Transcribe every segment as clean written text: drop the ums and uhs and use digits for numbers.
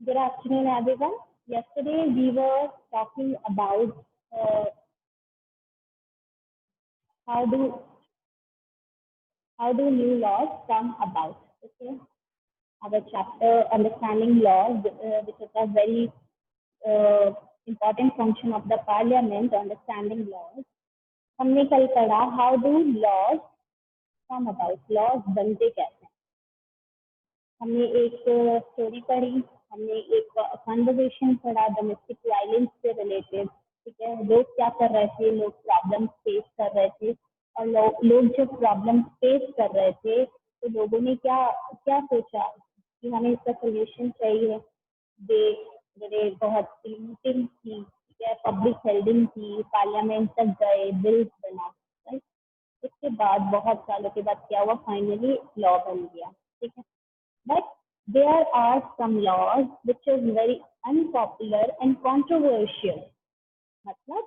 Good afternoon, everyone. Yesterday we were talking about how do new laws come about. Okay, our chapter understanding laws, which is a very uh, important function of the parliament, understanding laws. हमने कल पढ़ा how do laws come about, laws बनते कैसे हैं. हमने एक story पढ़ी, हमने एक कन्वर्सेशन पढ़ा डोमेस्टिक वायलेंस से रिलेटेड. ठीक है, लोग क्या कर रहे थे, लोग प्रॉब्लम फेस कर रहे थे, और लोग जब प्रॉब्लम फेस कर रहे थे तो लोगों ने क्या क्या सोचा कि हमें इसका सोल्यूशन चाहिए. दे बहुत मीटिंग की, ठीक है, पब्लिक हेल्डिंग की, पार्लियामेंट तक गए, बिल्स बना. राइट, उसके बाद बहुत सालों के बाद क्या हुआ, फाइनली लॉ बन गया. ठीक है, but there are some laws which is very unpopular and controversial. मतलब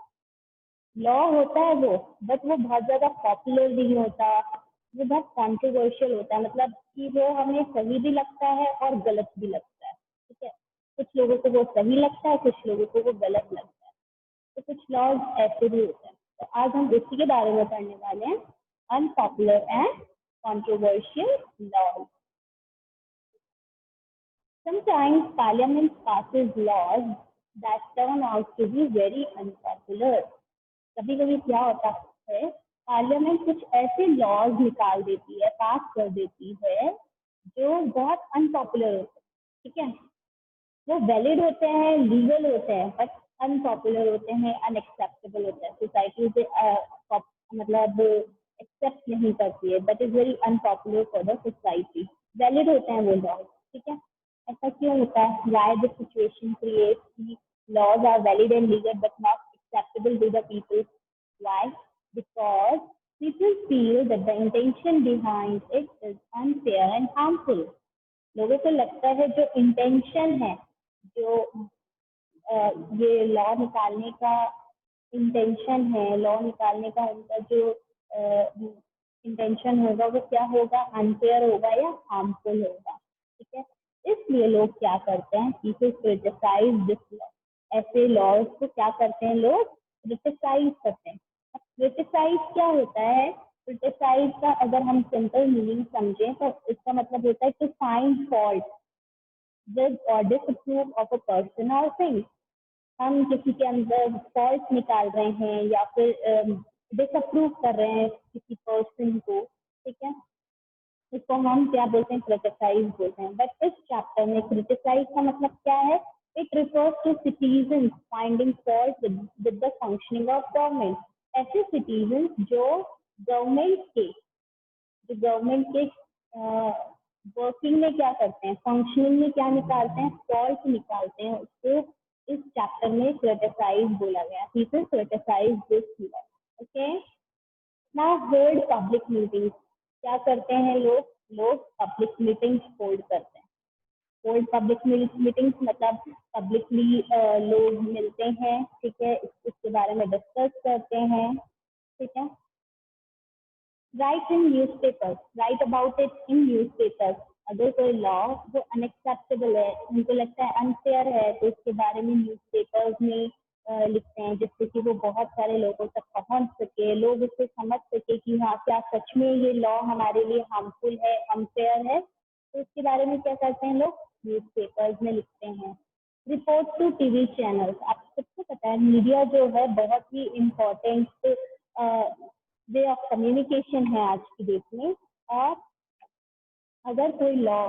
लॉ होता है वो, बट वो बहुत ज्यादा पॉपुलर नहीं होता, वो बहुत कॉन्ट्रोवर्शियल होता है. मतलब कि वो हमें सही भी लगता है और गलत भी लगता है. ठीक है, कुछ लोगों को वो सही लगता है, कुछ लोगों को वो गलत लगता है. तो कुछ लॉज ऐसे भी होते हैं. तो आज हम इसी के बारे में पढ़ने वाले हैं, unpopular and controversial laws. Sometimes Parliament passes laws that turn out to be very unpopular. कभी कभी क्या होता है, पार्लियामेंट कुछ ऐसे लॉज निकाल देती है, पास कर देती है जो बहुत अनपॉपुलर होते हैं. ठीक है, वो वैलिड होते हैं, लीगल होते हैं, बट अनपॉपुलर होते हैं, अनएक्सेप्टेबल होते हैं, सोसाइटी से मतलब एक्सेप्ट नहीं करती है, but is very unpopular for the society. Valid होते हैं वो लॉज. ठीक है, ऐसा क्यों होता है? Why the situation creates the laws are valid and legal but not acceptable to the people? Why? Because people feel that the intention behind it is unfair and harmful. लोगों को लगता है जो इंटेंशन है, जो ये लॉ निकालने का इंटेंशन है, लॉ निकालने का उनका जो इंटेंशन होगा वो क्या होगा, अनफेयर होगा या हार्मफुल होगा. ठीक है, इसलिए लोग क्या करते हैं, पीपल क्रिटिसाइज दिस लॉ. ऐसे लॉज को क्या करते हैं, लोग क्रिटिसाइज करते हैं. अब क्रिटिसाइज क्या होता है? क्रिटिसाइज का अगर हम सिंपल मीनिंग समझें तो इसका मतलब होता है टू फाइंड फॉल्ट विद और डिसअप्रूव ऑफ अ पर्सन और थिंग. हम किसी के अंदर फॉल्ट निकाल रहे हैं या फिर डिसअप्रूव कर रहे हैं किसी पर्सन को. ठीक है, इसको हम क्या बोलते हैं, क्रिटिसाइज बोलते हैं. बट इस चैप्टर में क्रिटिसाइज का मतलब क्या है? It refers to citizen finding fault with the functioning of government. ऐसे सिटीजन जो गवर्नमेंट के वर्किंग में क्या करते हैं, फंक्शनिंग में क्या निकालते हैं, फॉल्ट निकालते हैं, उसको इस चैप्टर में क्रिटिसाइज बोला गया. People criticise this law. Okay, now hold public meetings. क्या करते हैं लोग पब्लिक मीटिंग्स होल्ड करते हैं. होल्ड पब्लिक मीटिंग्स मतलब पब्लिकली लोग मिलते हैं. ठीक है, इसके बारे में डिस्कस करते हैं. ठीक है, right in newspapers, right about it in newspapers. अगर कोई लॉ जो अनएक्सेप्टेबल है, उनको लगता है अनफेयर है, तो इसके बारे में न्यूज़पेपर्स में लिखते हैं, जिससे कि वो बहुत सारे लोगों तक पहुंच सके, लोग उससे समझ सके कि हाँ क्या सच में ये लॉ हमारे लिए हार्मफुल है, अनफेयर है. तो इसके बारे में क्या करते हैं, लोग न्यूज़पेपर्स में लिखते हैं. Report to TV channels. आप सबको पता है मीडिया जो है बहुत ही इम्पोर्टेंट वे ऑफ कम्युनिकेशन है आज की डेट में. और अगर कोई लॉ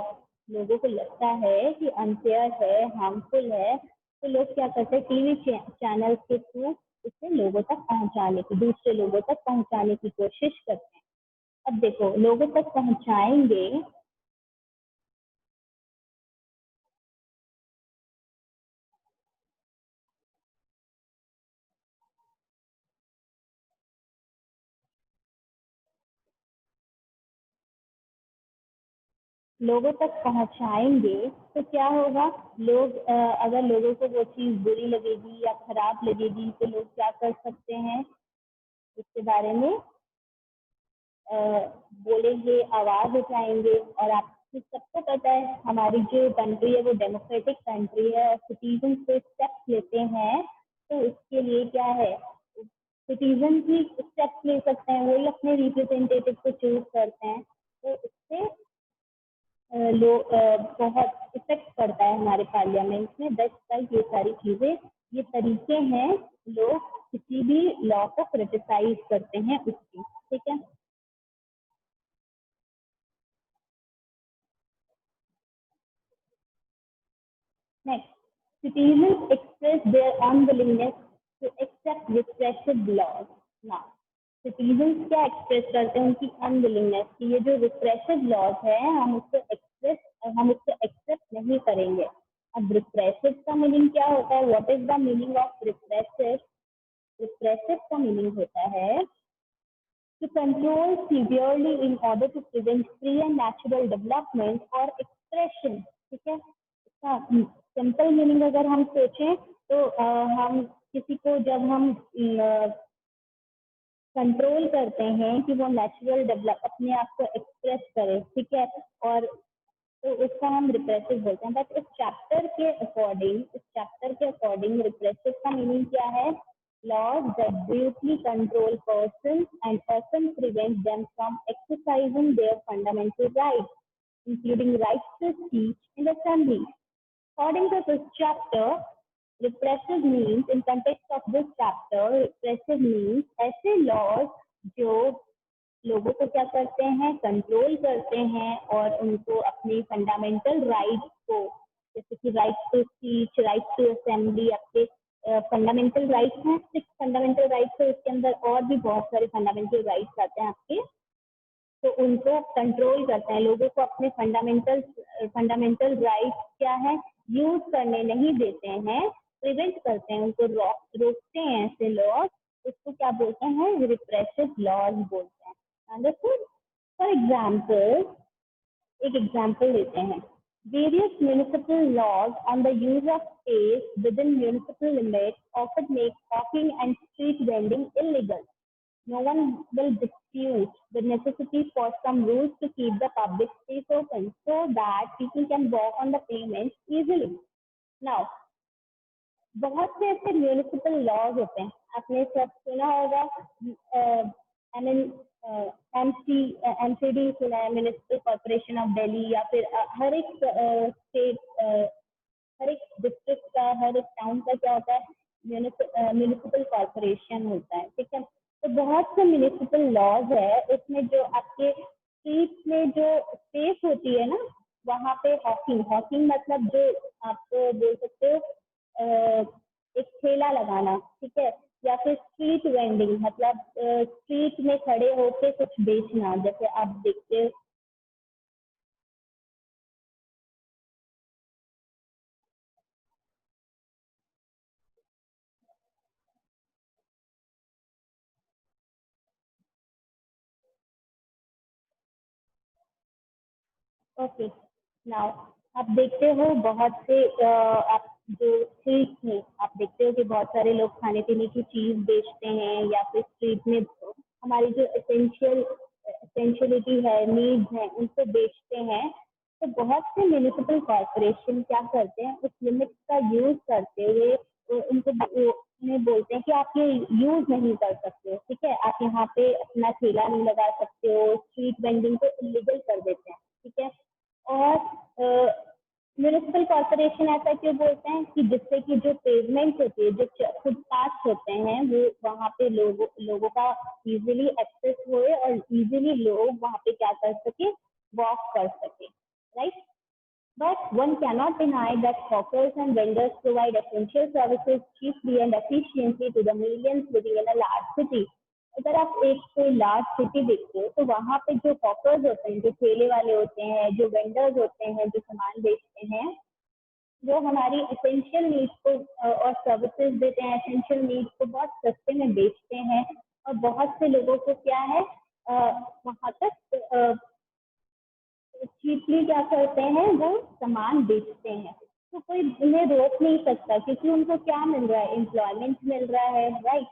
लोगों को लगता है कि अनफेयर है, हार्मफुल है, तो लोग क्या करते हैं, टीवी चैनल के थ्रू इसे लोगों तक पहुंचाने की, दूसरे लोगों तक पहुंचाने की कोशिश करते हैं. अब देखो, लोगों तक पहुंचाएंगे तो क्या होगा, लोग अगर लोगों को वो चीज़ बुरी लगेगी या खराब लगेगी तो लोग क्या कर सकते हैं, इसके बारे में बोलेंगे, आवाज उठाएंगे. और आप सबको पता है हमारी जो कंट्री है वो डेमोक्रेटिक कंट्री है और सिटीजन से स्टेप्स लेते हैं, तो उसके लिए क्या है, सिटीजन ही स्टेप्स ले सकते हैं, वही अपने रिप्रेजेंटेटिव को चूज करते हैं, तो इससे बहुत इफेक्ट पड़ता है हमारे पार्लियामेंट में। दस ये सारी चीजें, ये तरीके हैं लोग किसी भी लॉ को क्रिटिसाइज करते हैं उसकी, ठीक है। Next, citizens express their unwillingness to accept repressive laws. Now, citizens क्या एक्सप्रेस करते हैं, उनकी अनविलिंगनेस कि ये जो रिप्रेसिव लॉज है हम उसको एक्सेप्ट नहीं करेंगे। अब रिप्रेसिव का मीनिंग क्या होता है, what is the meaning of repressive? Repressive का मीनिंग होता है to control severely in order to prevent free and natural development or expression, ठीक है। इसका सिंपल मीनिंग अगर हम सोचें तो हम किसी को जब हम कंट्रोल करते हैं कि वो नेचुरल डेवलप अपने आप को एक्सप्रेस करे, ठीक है, और तो उसका हम रिप्रेसिव बोलते हैं। बट इस चैप्टर के अकॉर्डिंग रिप्रेसिव का मीनिंग क्या है? Laws that brutally control persons and often prevent them from exercising their fundamental rights, including rights to speech and assembly. According to this chapter, repressive means, in context of this chapter, repressive means ऐसे laws जो लोगों को क्या करते हैं, control करते हैं और उनको अपनी फंडामेंटल राइट्स को, जैसे कि right to speech, right to assembly, आपके फंडामेंटल राइट्स हैं, 6 फंडामेंटल राइट्स है, इसके अंदर और भी बहुत सारे फंडामेंटल राइट्स आते हैं आपके, तो उनको कंट्रोल करते हैं, लोगों को अपने फंडामेंटल राइट्स क्या है यूज करने नहीं देते हैं, प्रिवेंट करते हैं, उनको रोकते हैं ऐसे लॉज, उसको क्या बोलते हैं, रिप्रेसिव लॉज बोलते हैं। अंडरस्टूड? फॉर एग्जाम्पल, एक एग्जाम्पल लेते हैं, various municipal laws on the use of space within municipal limits often make hawking and street vending illegal. No one will dispute the necessity for some rules to keep the public space open so that people can walk on the pavement easily. Now, बहुत से ऐसे municipal laws होते हैं, आपने सब सुना होगा, MCD सुना है, म्यूनिसिपल कॉर्पोरेशन ऑफ दिल्ली, या फिर हर एक स्टेट, हर एक डिस्ट्रिक्ट का, हर एक टाउन का क्या होता है, म्यूनिसिपल कॉर्पोरेशन होता है, ठीक है। तो बहुत से म्यूनिसिपल लॉज है, उसमें जो आपके स्ट्रीट में जो स्पेस होती है ना, वहाँ पे हॉकिंग मतलब जो आप बोल सकते हो एक ठेला लगाना, ठीक है, या फिर स्ट्रीट वेंडिंग मतलब स्ट्रीट में खड़े होके कुछ बेचना, जैसे आप देखते हो ओके। नाउ आप देखते हो बहुत से आप जो स्ट्रीट में आप देखते हो कि बहुत सारे लोग खाने पीने की चीज बेचते हैं, या फिर स्ट्रीट में हमारी जो एसेंशियलिटी है, नीड्स है, उनको बेचते हैं। तो बहुत से म्यूनिसिपल कॉर्पोरेशन क्या करते हैं, उस लिमिट का यूज करते हुए उनको उन्हें बोलते हैं कि आप ये यूज नहीं कर सकते हो, ठीक है, आप यहाँ पे अपना ठेला नहीं लगा सकते हो, स्ट्रीट वेंडिंग को इलीगल कर देते हैं, ठीक है। और म्यूनिसिपल कॉर्पोरेशन ऐसा क्यों बोलते हैं कि जिससे कि जो पेवमेंट होती है, जो फुटपाथ होते हैं, वो वहाँ पे लोगों का इजीली एक्सेस होए और इजीली लोग वहाँ पे क्या कर सके, वॉक कर सके, right. But one cannot deny that hawkers and vendors provide essential services cheaply and efficiently to the millions living in a large city. अगर आप एक कोई लार्ज सिटी देखते हो तो वहाँ पे जो हॉकर्स होते हैं, जो ठेले वाले होते हैं, जो वेंडर्स होते हैं, जो सामान बेचते हैं, जो हमारी एसेंशियल नीड्स को और सर्विसेज देते हैं, एसेंशियल नीड्स को बहुत सस्ते में बेचते हैं, और बहुत से लोगों को क्या है वहाँ तक चीपली क्या करते हैं, वो सामान बेचते हैं। तो कोई उन्हें रोक नहीं सकता, क्योंकि उनको क्या मिल रहा है, एम्प्लॉयमेंट मिल रहा है, राइट।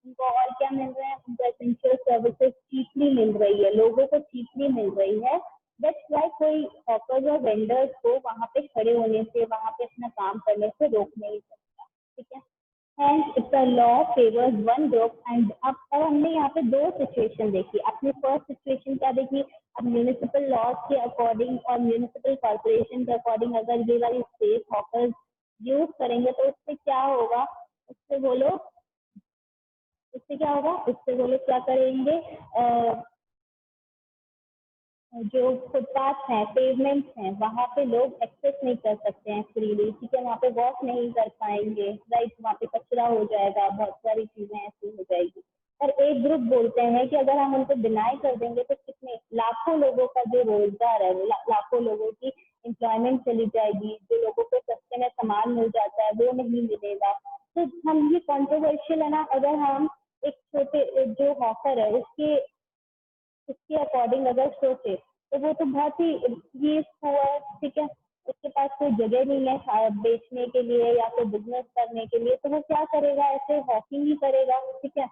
उनको और क्या मिल रहा है, उनको एसेंशियल सर्विसेज चीपली मिल रही है, लोगों को चीपली मिल रही है, दैट्स वाई कोई हॉकर्स और वेंडर्स को वहां पे खड़े होने से, वहां पे अपना काम करने से रोक नहीं सकता, ठीक है। Hence, if the law favors one group and अब हमने यहाँ पे दो सिचुएशन देखी। अपनी फर्स्ट सिचुएशन क्या देखी, अब म्यूनिसिपल लॉज के अकॉर्डिंग और म्यूनिसिपल कॉर्पोरेशन के अकॉर्डिंग अगर ये वाली स्पेस हॉकर्स यूज करेंगे तो उससे क्या होगा, उससे वो लोग उससे क्या होगा, उससे वो लोग क्या करेंगे, जो फुटपाथ है, पेवमेंट है, वहां पे लोग एक्सेस नहीं कर सकते हैं फ्रीली, ठीक है, वहाँ पे वॉक नहीं कर पाएंगे, राइट, वहाँ पे कचरा हो जाएगा, बहुत सारी चीजें ऐसी हो जाएगी। और एक ग्रुप बोलते हैं कि अगर हम उनको डिनाई कर देंगे तो कितने लाखों लोगों का जो रोजगार है, लाखों लोगों की एम्प्लॉयमेंट चली जाएगी, जो लोगों को सस्ते में सामान मिल जाता है वो नहीं मिलेगा। तो हम ये कॉन्ट्रोवर्शियल है ना, अगर हम एक छोटे जो हॉकर है उसके अकॉर्डिंग अगर सोचे तो वो तो बहुत ही ये हुआ, ठीक है, उसके पास कोई जगह नहीं है बेचने के लिए या फिर बिजनेस करने के लिए, तो वो क्या करेगा, ऐसे हॉकिंग ही करेगा, ठीक है।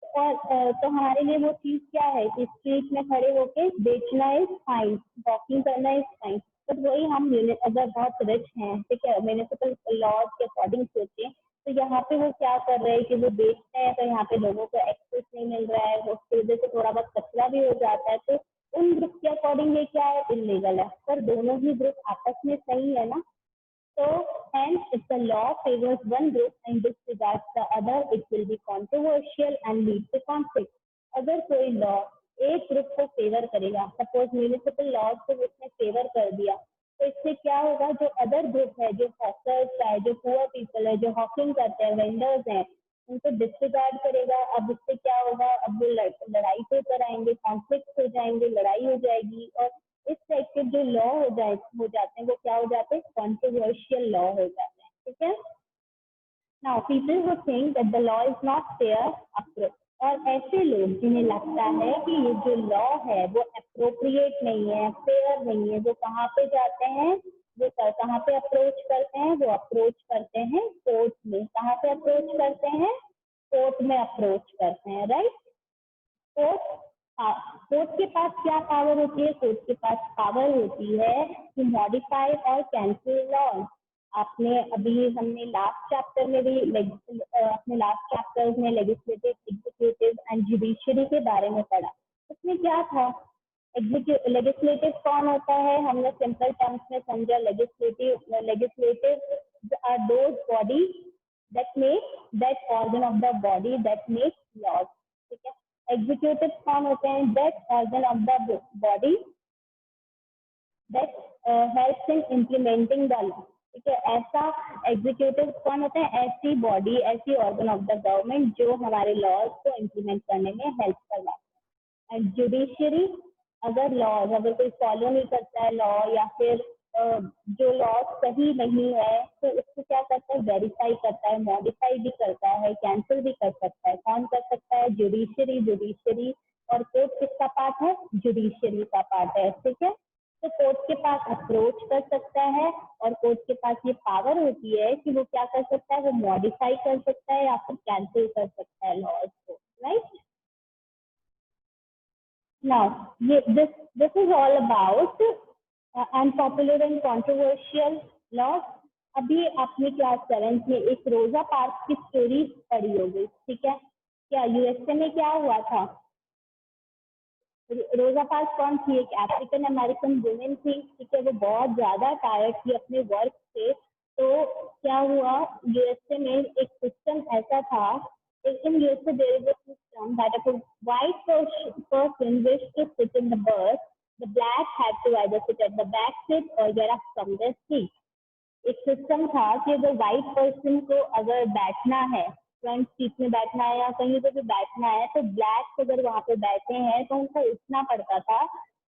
और तो हमारे लिए वो चीज क्या है कि स्ट्रीट में खड़े होके बेचना इज फाइन, वॉकिंग करना इज फाइन। तो वही हम अगर बहुत रिच हैं, ठीक है, म्यूनिसिपल लॉज के अकॉर्डिंग सोचे तो यहाँ पे वो क्या कर रहे हैं कि वो बेचते हैं, तो यहाँ पे लोगों को एक्सेस नहीं मिल रहा है, उसकी वजह से थोड़ा बहुत कचरा भी हो जाता है, तो उन ग्रुप के अकॉर्डिंग ये क्या है, इलीगल है। पर दोनों ही ग्रुप आपस में सही है ना। So, hence, if the law favors one group and disregards the other, it will be controversial and lead to conflict. अगर कोई लॉ एक ग्रुप को फेवर करेगा, सपोज म्यूनिसिपल लॉज को उसने फेवर कर दिया, तो इससे क्या होगा, जो अदर ग्रुप है, जो हॉकर्स है, जो पुअर पीपल है, जो हॉकिंग करते हैं, वेंडर्स हैं, उनको डिस्रिगार्ड करेगा। अब इससे क्या होगा, अब वो लड़ाई पे कर आएंगे, कॉन्फ्लिक्ट हो जाएंगे, लड़ाई हो जाएगी, और इस टाइप के जो लॉ हो जाते हैं वो क्या हो जाते हैं, कॉन्ट्रोवर्शियल लॉ हो जाते हैं, ठीक है। Now people would think that the law is not fair approach, और ऐसे लोग जिन्हें लगता है कि ये जो लॉ है वो अप्रोप्रिएट नहीं है, फेयर नहीं है, वो कहाँ पे जाते हैं, वो कहाँ पे अप्रोच करते हैं, वो अप्रोच करते हैं कोर्ट में। कहाँ पे अप्रोच करते हैं, कोर्ट में अप्रोच करते हैं, राइट। कोर्ट, हाँ, कोर्ट के पास क्या पावर होती है, कोर्ट के पास पावर होती है कि मॉडिफाई और कैंसिल लॉज। आपने अभी हमने लास्ट चैप्टर में भी अपने लास्ट चैप्टर्स में लेजिस्लेटिव, एग्जीक्यूटिव एंड जुडिशरी के बारे में पढ़ा। उसमें क्या था, लेजिस्लेटिव कौन होता है, हमने सिंपल टर्म्स में समझा, legislative are those body that make, that organ of the body that make laws, ठीक है। एग्जीक्यूटिव कौन होते हैं, that organ of the body that helps in implementing the law, ठीक है। ऐसा एग्जीक्यूटिव कौन होते हैं, ऐसी बॉडी, ऐसी ऑर्गन ऑफ द गवर्नमेंट जो हमारे लॉज को इम्प्लीमेंट करने में हेल्प करवाते हैं। एंड जुडिशरी, अगर लॉज, अगर कोई फॉलो नहीं करता है लॉ, या फिर जो लॉ सही नहीं है, तो उसको क्या करता है, वेरीफाई करता है, मॉडिफाई भी करता है, कैंसिल भी कर सकता है। कौन कर सकता है, जुडिशरी। जुडिशरी और कोर्ट किसका पार्ट है, जुडिशरी का पार्ट है, ठीक है। तो कोर्ट के पास अप्रोच कर सकता है, और कोर्ट के पास ये पावर होती है कि वो क्या कर सकता है, वो मॉडिफाई कर सकता है या फिर कैंसिल कर सकता है लॉज को, right. Now, this is all about unpopular and controversial laws. अभी आपने क्लास 7 में एक रोजा पार्क की स्टोरी पढ़ी होगी, ठीक है। क्या यूएसए में क्या हुआ था, रोजा पार्क कौन थी, एक अफ्रीकन अमेरिकन वुमेन थी, ठीक है। वो बहुत ज्यादा टायर्ड थी अपने वर्क से, तो क्या हुआ, यूएसए में एक सिस्टम ऐसा था, in USA there is a system that if a white person wished to sit in the bus, the black had to either sit at the back seat or get up from their seat. एक system था कि अगर white person को अगर बैठना है, front seat में बैठना है या कहीं पर भी बैठना है, तो ब्लैक अगर वहां पे बैठे हैं तो उनको उठना पड़ता था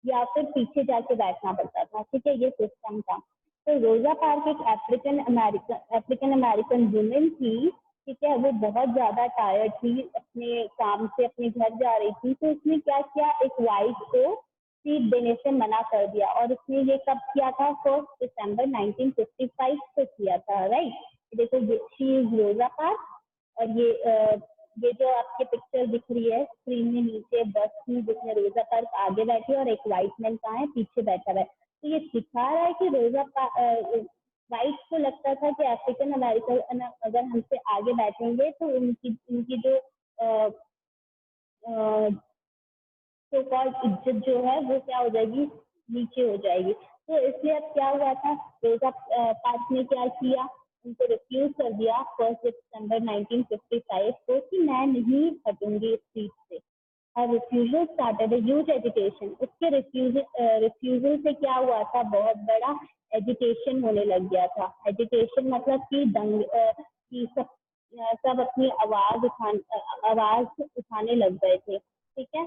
या फिर पीछे जाके बैठना पड़ता था, ठीक है। ये सिस्टम था। तो रोजा पार्क एक अफ्रीकन अमेरिकन वुमेन थी, ठीक है। वो बहुत ज्यादा टायर्ड थी, अपने काम से अपने घर जा रही थी, तो उसने क्या किया, एक व्हाइट को सीट देने से मना कर दिया। और उसने ये कब किया था, 1 दिसंबर 1955 को किया था, राइट। देखो शी इज रोजा पार्क, और ये ये जो आपके पिक्चर दिख रही है स्क्रीन में नीचे बस की, जिसमें रोजा पार्क आगे बैठी है और एक व्हाइट मैन कहाँ है, पीछे बैठा है। तो ये दिखा रहा है कि व्हाइट को लगता था कि अफ्रीकन अमेरिकन अगर हमसे आगे बैठेंगे तो उनकी जो सो कॉल्ड इज्जत जो है वो क्या हो जाएगी, नीचे हो जाएगी। तो इसलिए अब क्या हुआ था, रोजा पार्क ने क्या किया, उनको रिफ्यूज कर दिया 1 सितंबर 1955 को कि मैं नहीं हटूंगी इस सीट से। और refusal started a huge agitation. उसके रिफ्यूजल से क्या हुआ था, बहुत बड़ा एजिटेशन होने लग गया था। एजिटेशन मतलब कि कि सब अपनी आवाज उठाने लग गए थे, ठीक है।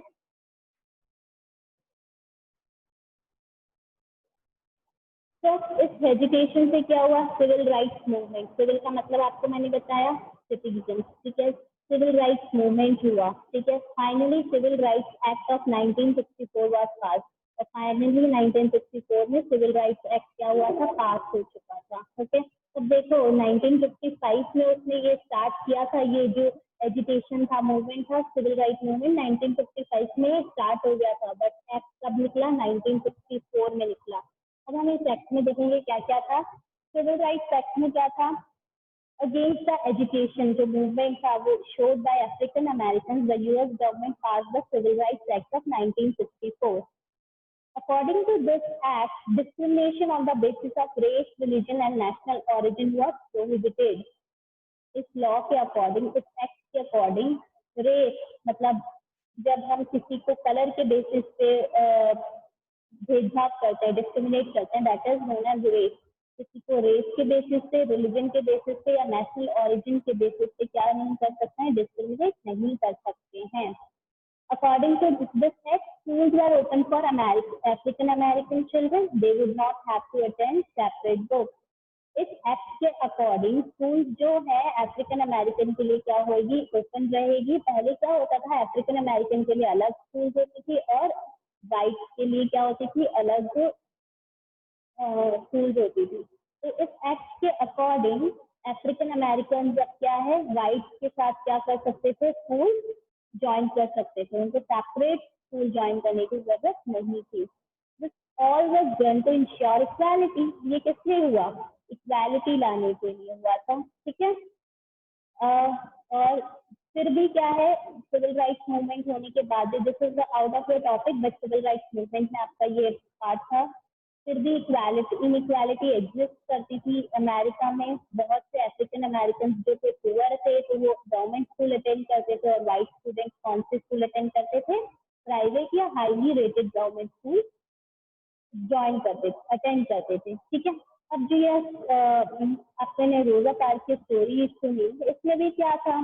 तो इस वेजिटेशन से क्या हुआ, सिविल राइट्स मूवमेंट। सिविल का मतलब आपको मैंने बताया सिटीजन, ठीक है। सिविल राइट्स मूवमेंट हुआ, ठीक है। Finally civil rights act of 1964 was pass. और फाइनली 1964 में सिविल राइट्स एक्ट क्या हुआ था, पास हो चुका था, ओके। अब देखो 1955 में उसने ये स्टार्ट किया था, ये जो एजुटेशन था, मूवमेंट था, सिविल राइट मूवमेंट 1955 में स्टार्ट हो गया था, बट एक्ट कब निकला, 1964 में निकला। अब हम इस एक्ट में देखेंगे क्या क्या था। सिविल राइट्स एक्ट में क्या था, अगेंस्ट द एजुकेशन जो मूवमेंट था वो showed by African American, the US government pass the civil rights act of 1964। According to this act, discrimination on the basis of race, religion and national origin was prohibited. इस law के according, इस act के according, race मतलब जब हम किसी को colour के बेसिस पे भेदभाव करते हैं, डिस्क्रिमिनेट करते हैं, that is known as race. किसी को रेस के बेसिस पे, रिलीजन के बेसिस पे या नेशनल ओरिजिन के बेसिस पे क्या नहीं कर सकते हैं, डिस्क्रिमिनेट नहीं कर सकते हैं। According to this act, schools were open for African American children. They would not have to attend separate books. इस एक्ट के अकॉर्डिंग स्कूल जो है अफ्रीकन अमेरिकन के लिए क्या होगी, ओपन रहेगी। पहले क्या होता था, अफ्रीकन अमेरिकन के लिए अलग स्कूल होती थी और व्हाइट के लिए क्या होती थी, अलग स्कूल होती थी। तो इस एक्ट के अकॉर्डिंग अफ्रीकन अमेरिकन जब क्या है, व्हाइट के साथ क्या कर सकते थे, स्कूल ज्वाइन कर सकते थे, उनको सेपरेट स्कूल ज्वाइन करने की जरूरत नहीं थी। All was done to ensure equality. ये किस लिए हुआ, इक्वालिटी लाने के लिए हुआ था, ठीक है। और फिर भी क्या है, सिविल राइट्स मूवमेंट होने के बाद, this is out of your topic but civil rights movement में आपका ये पार्ट था। फिर भी इनइक्वालिटी एग्जिस्ट करती थी अमेरिका में। बहुत से अफ्रीकन अमेरिकन जो थे पुअर थे, तो वो गवर्नमेंट स्कूल अटेंड करते थे, और वाइट स्टूडेंट कौन से स्कूल अटेंड करते थे, प्राइवेट या highly rated government school join करते थे, अटेंड करते थे, ठीक है। अब जो ये अपने रोजा पार्क की स्टोरी सुनी, इसमें भी क्या था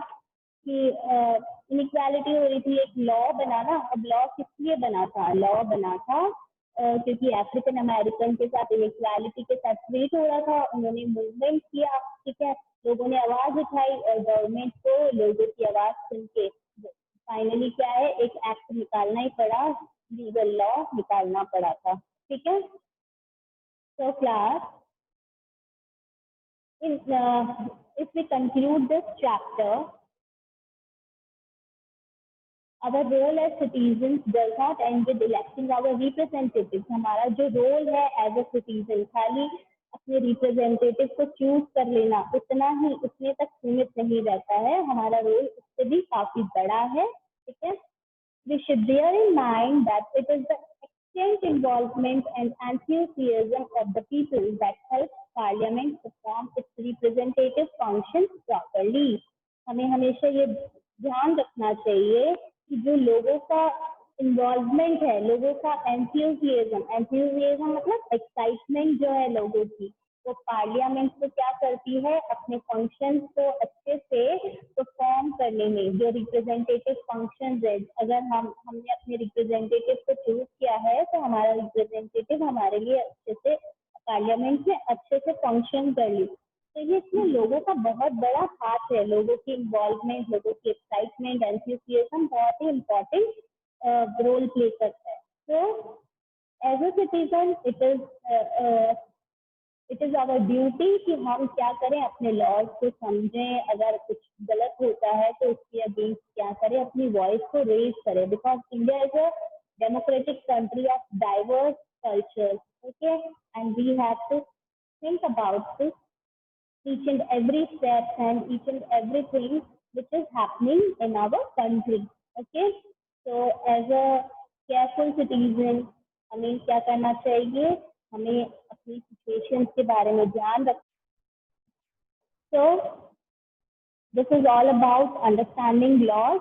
कि इनइक्वालिटी हो रही थी, एक लॉ बनाना। अब लॉ किस लिए बना था, लॉ बना था क्योंकि अफ्रीकन अमेरिकन के साथ इनइक्वालिटी के साथ ट्रीट हो रहा था। उन्होंने मूवमेंट किया, ठीक है, लोगों ने आवाज उठाई और गवर्नमेंट को लोगों की आवाज सुन के फाइनली क्या है, एक एक्ट निकालना ही पड़ा, लीगल लॉ निकालना पड़ा था, ठीक है। So class, if we conclude this chapter, our role as citizens does not end with electing our representatives. हमारा जो रोल है एज अ सिटीजन, खाली अपने रिप्रेजेंटेटिव को चूज कर लेना उतना ही, उतने तक सीमित नहीं रहता है। हमारा रोल उससे भी काफी बड़ा है, ठीक है। We should bear in mind that it is the extent, involvement and enthusiasm of the people that helps Parliament perform its representative functions properly. हमें हमेशा ये ध्यान रखना चाहिए कि जो लोगों का इन्वॉल्वमेंट है, लोगों का एंथुजियाज्म मतलब एक्साइटमेंट जो है लोगों की, वो पार्लियामेंट को क्या करती है, अपने फंक्शंस को अच्छे से परफॉर्म करने में। जो रिप्रेजेंटेटिव फंक्शंस है, अगर हमने अपने रिप्रेजेंटेटिव को चूज किया है तो हमारा रिप्रेजेंटेटिव हमारे लिए अच्छे से पार्लियामेंट में अच्छे से फंक्शन कर ली। तो ये इसमें लोगों का बहुत बड़ा हाथ है, लोगों की इन्वॉल्वमेंट, लोगों की एक्साइटमेंट, एंथुसियाज्म बहुत ही इम्पोर्टेंट रोल प्ले करता है। तो as a citizen it is it is our duty कि हम क्या करें, अपने लॉज को समझें, अगर कुछ गलत होता है तो उसके अगेंस्ट क्या करें, अपनी वॉइस को रेज करें, because India is a democratic country of diverse cultures, okay, and we have to think about this each and every step and each and everything which is happening in our country, okay. So as a careful citizen हमें क्या करना चाहिए, हमें अपनी situation के बारे में ध्यान रख. So this is all about understanding laws